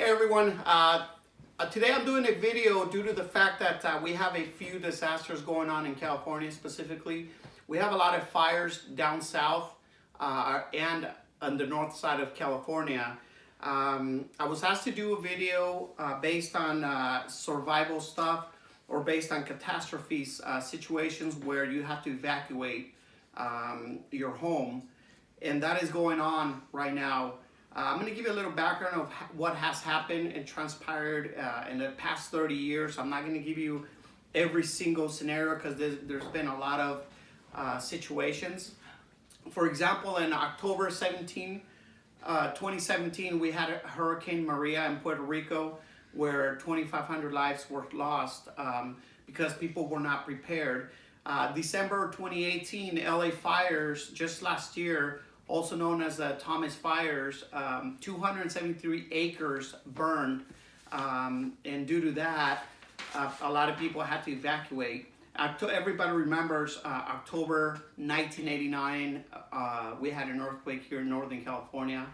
everyone. Today I'm doing a video due to the fact that we have a few disasters going on in California specifically. We have a lot of fires down south and on the north side of California. I was asked to do a video based on survival stuff or based on catastrophes, situations where you have to evacuate your home. And that is going on right now. I'm going to give you a little background of what has happened and transpired in the past 30 years. I'm not going to give you every single scenario because there's been a lot of situations. For example, in October 2017, we had Hurricane Maria in Puerto Rico where 2,500 lives were lost because people were not prepared. December 2018, LA fires just last year, also known as the Thomas Fires, 273 acres burned, and due to that, a lot of people had to evacuate. Everybody remembers October 1989, we had an earthquake here in Northern California.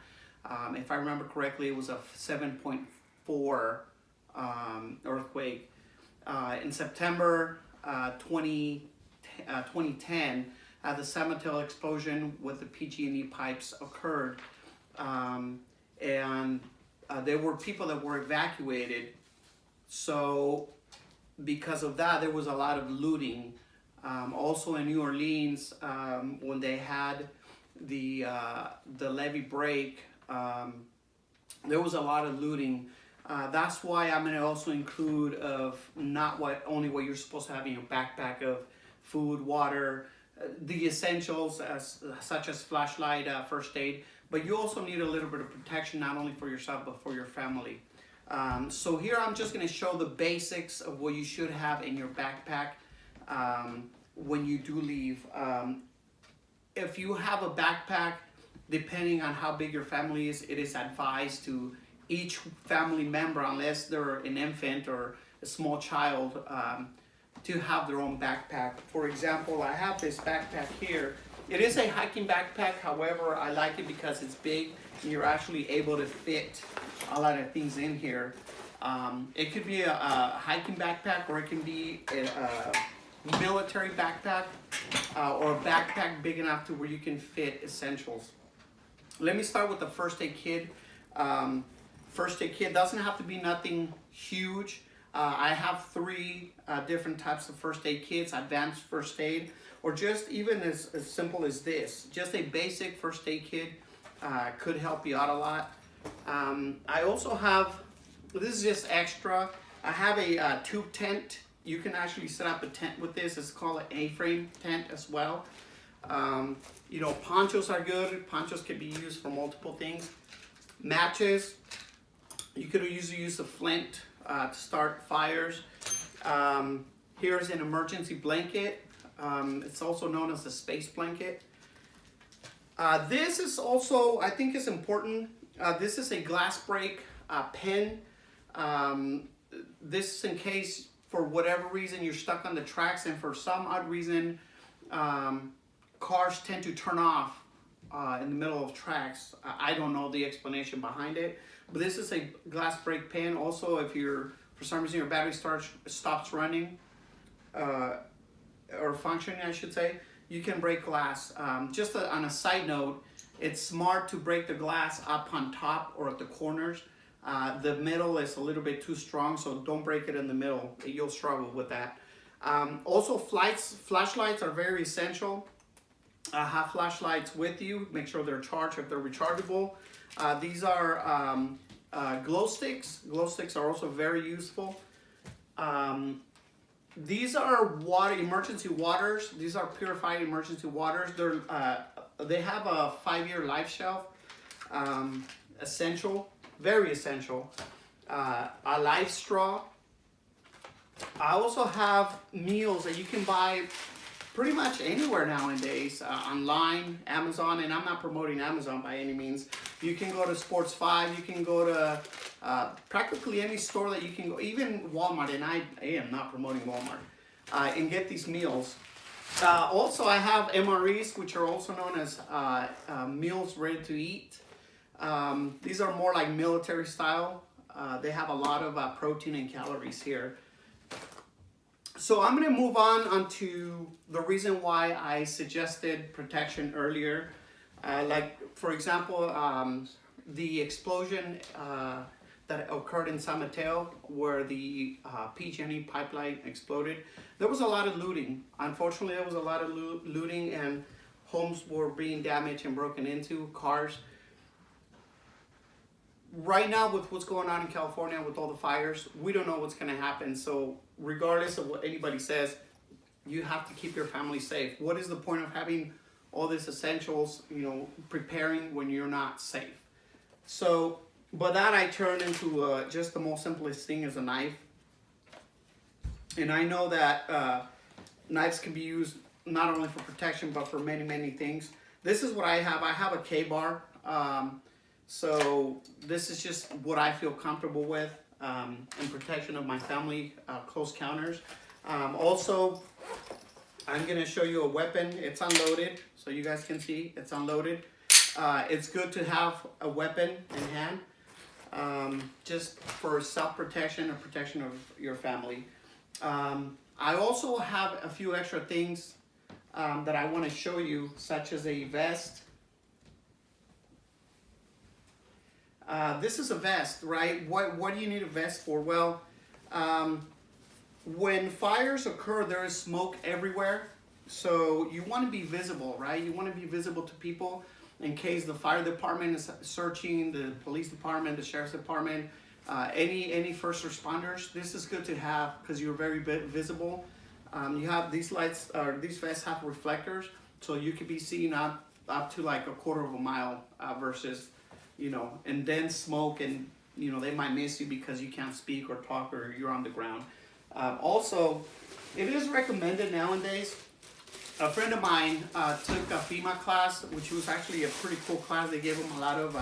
If I remember correctly, it was a 7.4 earthquake. In September 2010, the San Mateo explosion with the PG&E pipes occurred, and there were people that were evacuated. So because of that, there was a lot of looting. Also in New Orleans, when they had the levee break, there was a lot of looting. That's why I'm going to also include of not only what you're supposed to have in your backpack of food, water, the essentials such as flashlight, first aid, but you also need a little bit of protection not only for yourself but for your family. So here I'm just going to show the basics of what you should have in your backpack when you do leave. If you have a backpack, depending on how big your family is, it is advised to each family member, unless they're an infant or a small child, to have their own backpack. For example, I have this backpack here. It is a hiking backpack, however, I like it because it's big and you're actually able to fit a lot of things in here. It could be a hiking backpack, or it can be a military backpack, or a backpack big enough to where you can fit essentials. Let me start with the first aid kit. First aid kit doesn't have to be nothing huge. I have three different types of first aid kits: advanced first aid, or just even as simple as this. Just a basic first aid kit could help you out a lot. I also have, this is just extra, I have a tube tent. You can actually set up a tent with this. It's called an A-frame tent as well. You know, ponchos are good. Ponchos can be used for multiple things. Matches, you could usually use a flint to start fires. Here's an emergency blanket. It's also known as the space blanket. This is also, I think, is important. This is a glass break pen. This is in case, for whatever reason, you're stuck on the tracks and for some odd reason, cars tend to turn off in the middle of tracks. I don't know the explanation behind it, but this is a glass break pen. Also, if for some reason your battery stops running or functioning, I should say, you can break glass. Just on a side note, it's smart to break the glass up on top or at the corners. The middle is a little bit too strong, so don't break it in the middle. You'll struggle with that. Also, flashlights are very essential. Have flashlights with you. Make sure they're charged if they're rechargeable. These are glow sticks. Glow sticks are also very useful. These are emergency waters. These are purified emergency waters. They have a 5-year life shelf. Essential, very essential. A life straw. I also have meals that you can buy pretty much anywhere nowadays, online, Amazon, and I'm not promoting Amazon by any means. You can go to Sports 5, you can go to practically any store that you can go, even Walmart, and I am not promoting Walmart, and get these meals. Also, I have MREs, which are also known as meals ready to eat. These are more like military style they have a lot of protein and calories here. So I'm going to move on to the reason why I suggested protection earlier. Like, for example, the explosion that occurred in San Mateo, where the PG&E pipeline exploded. There was a lot of looting. Unfortunately, there was a lot of looting, and homes were being damaged and broken into, cars. Right now, with what's going on in California with all the fires, we don't know what's going to happen. So regardless of what anybody says, you have to keep your family safe. What is the point of having all these essentials, preparing when you're not safe? So, but that I turn into just the most simplest thing is a knife. And I know that knives can be used not only for protection, but for many, many things. This is what I have. I have a K-bar. So this is just what I feel comfortable with in protection of my family, close counters. Also, I'm going to show you a weapon. It's unloaded, so you guys can see it's unloaded. It's good to have a weapon in hand, just for self-protection or protection of your family. I also have a few extra things that I want to show you, such as a vest. This is a vest, right? What do you need a vest for? Well, when fires occur, there is smoke everywhere. So you want to be visible, right? You want to be visible to people in case the fire department is searching, the police department, the sheriff's department, any first responders. This is good to have because you're very visible. You have these lights, or these vests have reflectors, so you could be seen up to like a quarter of a mile versus, and then smoke, and they might miss you because you can't speak or talk or you're on the ground. Also, it is recommended nowadays. A friend of mine took a FEMA class, which was actually a pretty cool class. They gave him a lot of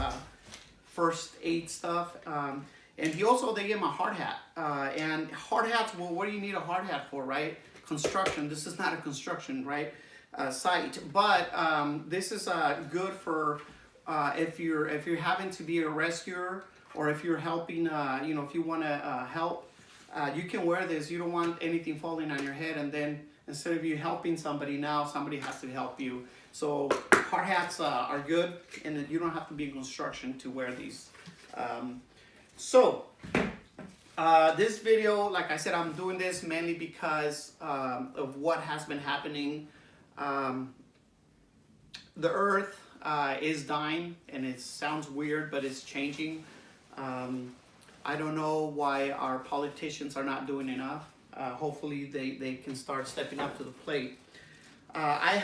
first aid stuff. And they gave him a hard hat. And hard hats, well, what do you need a hard hat for, right? Construction. This is not a construction, right, site. But this is good for if you're having to be a rescuer, or if you're helping, if you want to help, you can wear this. You don't want anything falling on your head, and then instead of you helping somebody, now somebody has to help you. So hard hats are good, and you don't have to be in construction to wear these. This video, like I said, I'm doing this mainly because of what has been happening. The earth is dying, and it sounds weird, but it's changing. I don't know why our politicians are not doing enough. Hopefully they can start stepping up to the plate. I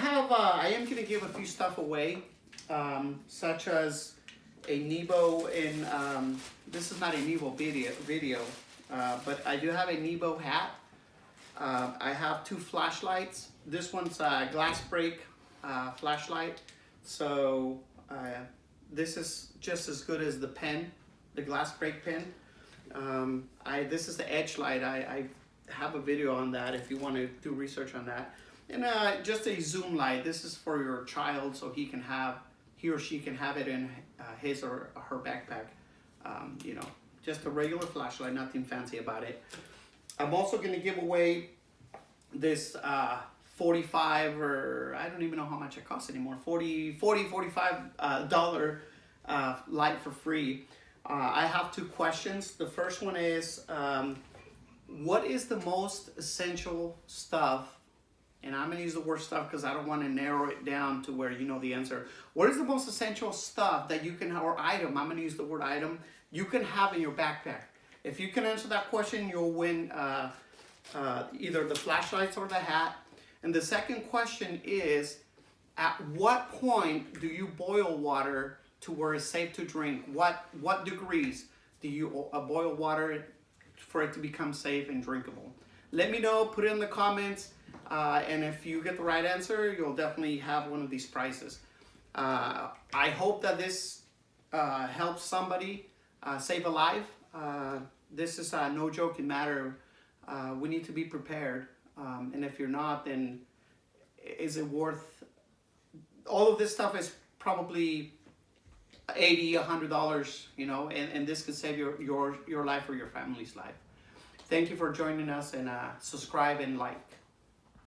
am going to give a few stuff away, such as a Nebo this is not a Nebo video, but I do have a Nebo hat. I have 2 flashlights. This one's a glass break flashlight. So this is just as good as the pen, the glass break pen. This is the edge light. I have a video on that if you want to do research on that. And just a zoom light. This is for your child, so he or she can have it in his or her backpack. Just a regular flashlight, nothing fancy about it. I'm also going to give away this 45, or I don't even know how much it costs anymore, $45 light for free. I have 2 questions. The first one is, what is the most essential stuff? And I'm going to use the word stuff because I don't want to narrow it down to where you know the answer. What is the most essential stuff that you can, or item, I'm going to use the word item, you can have in your backpack? If you can answer that question, you'll win either the flashlights or the hat. And the second question is, at what point do you boil water to where it's safe to drink? What degrees do you boil water for it to become safe and drinkable? Let me know, put it in the comments, and if you get the right answer, you'll definitely have one of these prizes. I hope that this helps somebody save a life. This is no joking matter. We need to be prepared, and if you're not, then is it worth? All of this stuff is probably $80, $100, you know, and this could save your life or your family's life. Thank you for joining us, and subscribe and like.